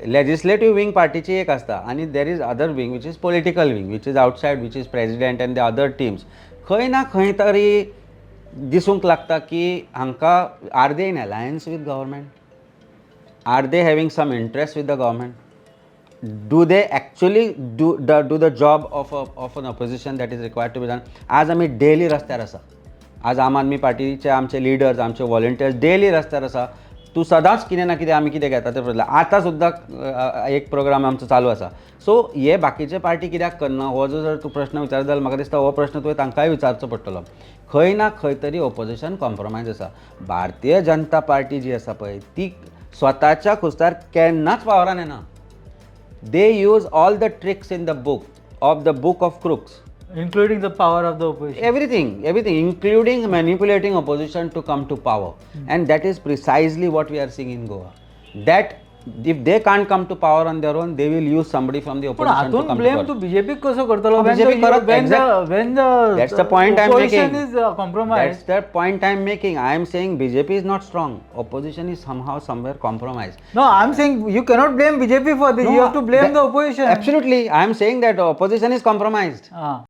Legislative wing पार्टीची एक आसता आनी there is other wing which is political wing which is outside which is president and the other teams. खंय ना खंय तरी दिसूंक लागता की हांकां are they in alliance with government, are they having some interest with the government, do they actually do the job of an opposition that is required to be done. आज आमी डेली रस्त्यार आसा, आज आम आदमी पार्टीचे आमचे लिडर्स आमचे volunteers daily रस्त्यार आसा. तूं सदांच कितें ना कितें आमी कितें घेता तें पळयलां. आतां सुद्दां एक प्रोग्राम आमचो चालू आसा. सो हे बाकीचे पार्टी कित्याक करना हो जर तूं प्रश्न विचारत जाल्यार म्हाका दिसता हो प्रश्न तुवें तांकांय विचारचो पडटलो. खंय ना खंय तरी ऑपोजिशन कॉम्प्रोमायज आसा. भारतीय जनता पार्टी जी आसा पळय ती स्वताच्या खुस्तार केन्नाच पावरान येना. They use all the tricks in the book of crooks, including the power of the opposition. everything including manipulating opposition to come to power. And that is precisely what we are seeing in Goa, that if they can't come to power on their own, they will use somebody from the पण opposition to हातून come to blame power. तू BJP कसो करतलो? BJP करत- when the That's the point I'm opposition making. is compromised. That's the point I'm making. I am saying BJP is not strong, opposition is somehow somewhere compromised. No, I'm saying you cannot blame BJP for this. No, You have to blame that- the opposition. Absolutely, I am saying that opposition is compromised.